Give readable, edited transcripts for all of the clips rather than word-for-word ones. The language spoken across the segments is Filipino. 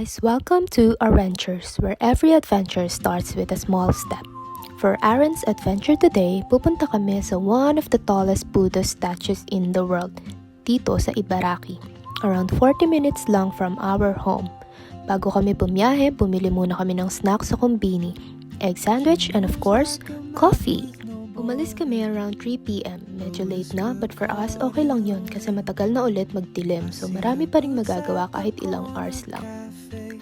guys, welcome to Adventures, where every adventure starts with a small step. For Aaron's adventure today, pupunta kami sa one of the tallest Buddha statues in the world, dito sa Ibaraki, around 40 minutes lang from our home. Bago kami bumiyahe, bumili muna kami ng snacks sa kumbini, egg sandwich, and of course, coffee. Umalis kami around 3 p.m. Medyo late na, but for us, okay lang yun kasi matagal na ulit magdilim, so marami pa rin magagawa kahit ilang hours lang.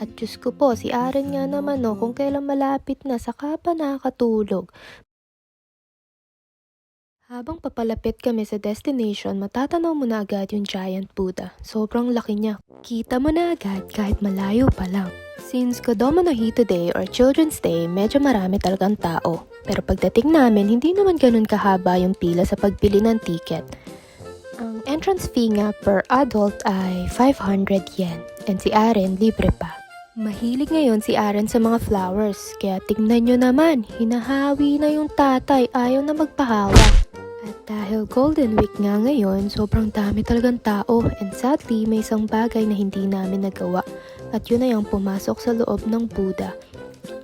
At Diyos ko po, si Aaron nga naman kung kailan malapit na, saka pa nakakatulog. Habang papalapit kami sa destination, matatanaw mo na agad yung giant Buddha. Sobrang laki niya. Kita mo na agad kahit malayo pa lang. Since Kodomo no Hito Day or Children's Day, medyo marami talagang tao. Pero pagdating namin, hindi naman ganun kahaba yung pila sa pagbili ng ticket. Ang entrance fee nga per adult ay 500 yen. And si Aaron, libre pa. Mahilig ngayon si Aaron sa mga flowers. Kaya tingnan nyo naman, hinahawi na yung tatay, ayaw na magpahawak. At dahil Golden Week nga ngayon, sobrang dami talagang tao. And sadly, may isang bagay na hindi namin nagawa. At yun na yung pumasok sa loob ng Buddha.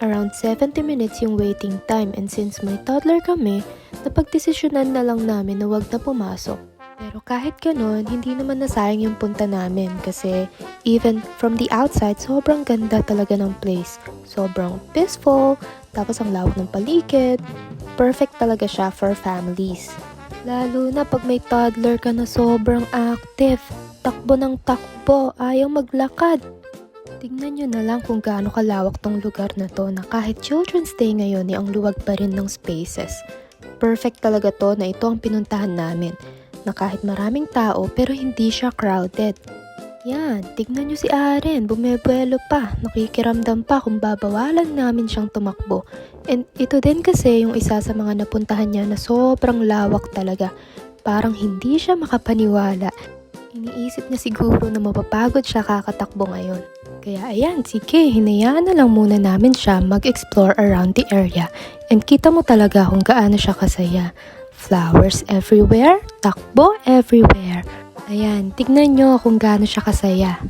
Around 70 minutes yung waiting time, and since may toddler kami, napagdesisyonan na lang namin na wag na pumasok. Pero kahit ganun, hindi naman nasayang yung punta namin kasi even from the outside, sobrang ganda talaga ng place. Sobrang peaceful, tapos ang lawak ng paligid. Perfect talaga siya for families. Lalo na pag may toddler ka na sobrang active, takbo ng takbo, ayaw maglakad. Tingnan nyo na lang kung gaano kalawak tong lugar na to na kahit Children's Day ngayon ang luwag pa rin ng spaces. Perfect talaga to na ito ang pinuntahan namin, na kahit maraming tao pero hindi siya crowded. Yan, tignan nyo si Aaron, bumebuelo pa, nakikiramdam pa kung babawalan namin siyang tumakbo. And ito din kasi yung isa sa mga napuntahan niya na sobrang lawak talaga, parang hindi siya makapaniwala. Iniisip niya siguro na mapapagod siya kakatakbo ngayon. Kaya ayan, sige, hinayaan na lang muna namin siya mag-explore around the area. And kita mo talaga kung gaano siya kasaya. Flowers everywhere, takbo everywhere. Ayan, tignan nyo kung gaano siya kasaya.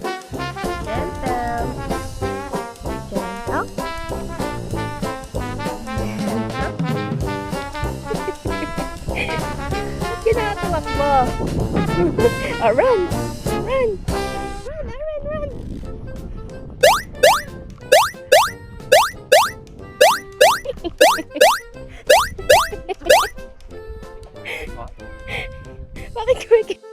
Gentle. Gentle. Ba't ginatawak mo? Oh, run! Run! Run, Aaron, run! Bakit kumikita?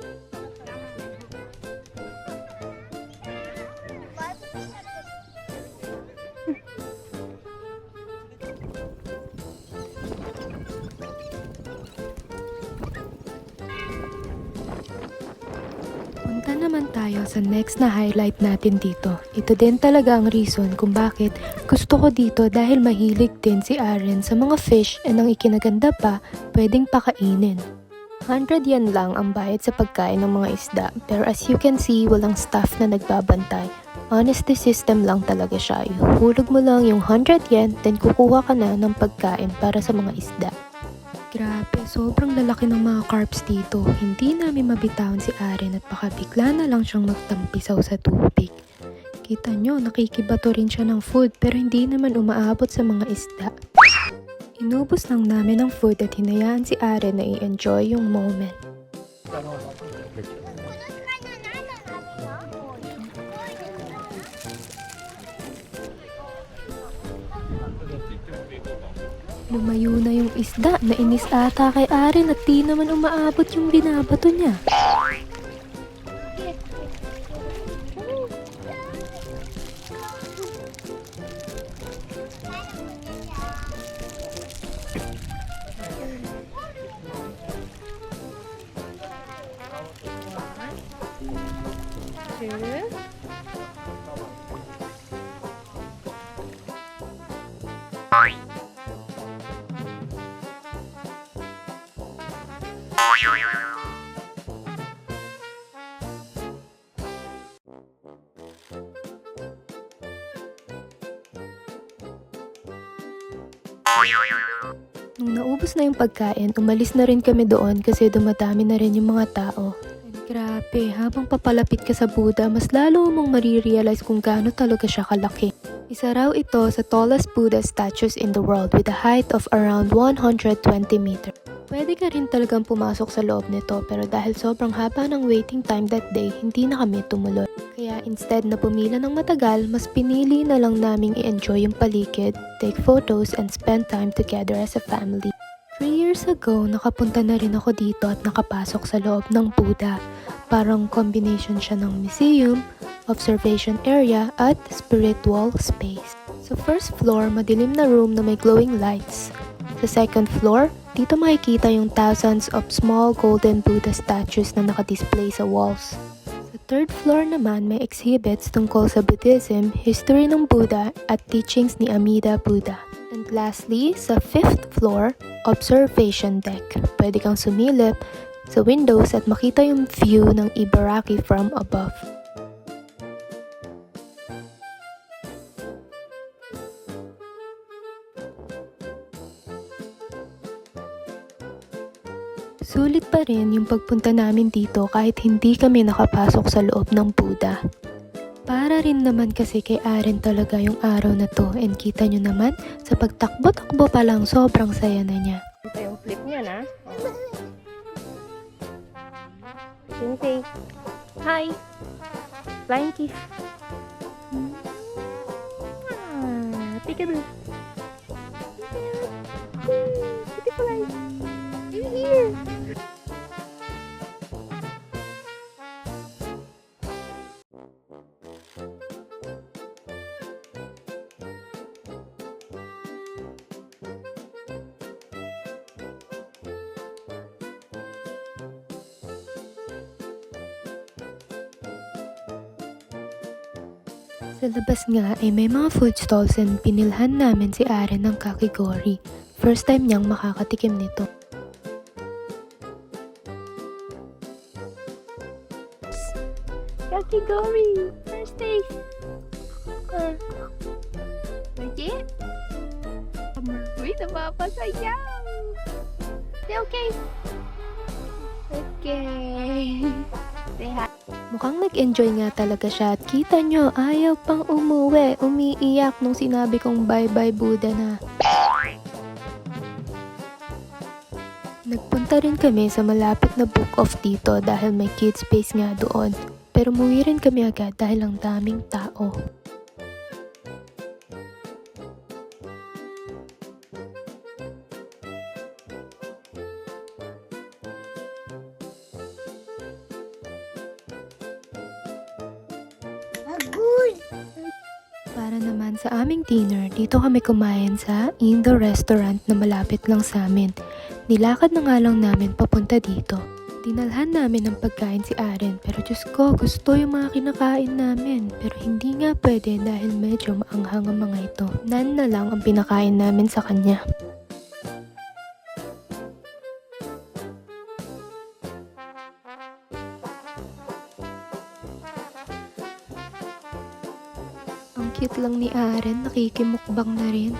Punta naman tayo sa next na highlight natin dito. Ito din talaga ang reason kung bakit gusto ko dito dahil mahilig din si Aaron sa mga fish and ang ikinaganda pa, pwedeng pakainin. 100 yen lang ang bayad sa pagkain ng mga isda, pero as you can see, walang staff na nagbabantay. Honesty system lang talaga siya. Ihulog mo lang yung 100 yen, then kukuha ka na ng pagkain para sa mga isda. Grabe, sobrang lalaki ng mga carps dito. Hindi namin mabitawan si Aaron at baka bigla na lang siyang magtampisaw sa tubig. Kita nyo, nakikibato rin siya ng food pero hindi naman umaabot sa mga isda. Inubos lang namin ang food at hinayaan si Aaron na i-enjoy yung moment. Lumayo na yung isda, nainis ata kay Aaron at di naman umaabot yung binabato niya. Nung naubos na yung pagkain, umalis na rin kami doon kasi dumadami na rin yung mga tao. And Grabe, habang papalapit ka sa Buddha, mas lalo mong marirealize kung gaano talaga siya kalaki. Isa raw ito sa tallest Buddha statues in the world with a height of around 120 meters. Pwede ka rin talagang pumasok sa loob nito pero dahil sobrang haba ng waiting time that day, hindi na kami tumuloy. Kaya instead na pumila ng matagal, mas pinili na lang naming i-enjoy yung paligid, take photos, and spend time together as a family. 3 years ago, nakapunta na rin ako dito at nakapasok sa loob ng Buddha. Parang combination siya ng museum, observation area, at spiritual space. Sa first floor, madilim na room na may glowing lights. Sa second floor, dito makikita yung thousands of small golden Buddha statues na nakadisplay sa walls. Sa third floor naman, may exhibits tungkol sa Buddhism, history ng Buddha, at teachings ni Amida Buddha. And lastly, sa fifth floor, observation deck. Pwede kang sumilip sa windows at makita yung view ng Ibaraki from above. Sulit pa rin yung pagpunta namin dito kahit hindi kami nakapasok sa loob ng Buddha. Para rin naman kasi kay Aren talaga yung araw na to, and kita nyo naman, sa pagtakbo-takbo pa lang sobrang saya na niya. Ito yung flip niya na. Sensei. Hi! Flying kiss. Peekaboo. Beautiful eyes. You're here. Sa labas nga ay may mga food stalls and pinilhan namin si Aren ng kakigori. First time niyang makakatikim nito. Kakigori! First taste! Legit? Uy, napapasayaw! Okay. Okay. Say hi. Mukhang nag-enjoy nga talaga siya at kita nyo, ayaw pang umuwi, umiiyak nung sinabi kong bye-bye Buddha na. Nagpunta rin kami sa malapit na book off dito dahil may kids space nga doon. Pero umuwi rin kami agad dahil ang daming tao. Para naman sa aming dinner, dito kami kumain sa Indo restaurant na malapit lang sa amin. Nilakad na nga lang namin papunta dito. Dinalhan namin ng pagkain si Aren pero Diyos ko, gusto yung mga kinakain namin. Pero hindi nga pwede dahil medyo maanghang ang mga ito. Nan na lang ang pinakain namin sa kanya. Ang cute lang ni Aren, nakikimukbang na rin.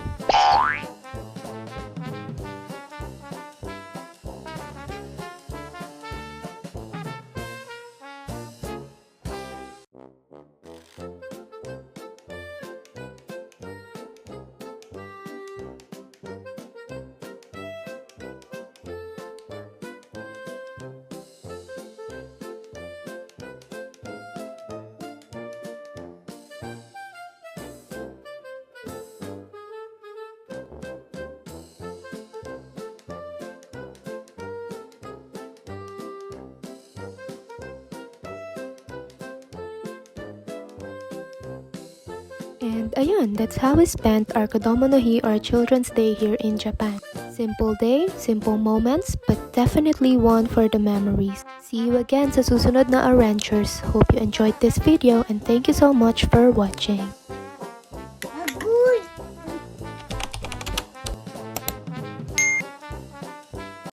And ayun, that's how we spent our Kodomo no Hi or Children's Day here in Japan. Simple day, simple moments, but definitely one for the memories. See you again sa susunod na adventures. Hope you enjoyed this video and thank you so much for watching.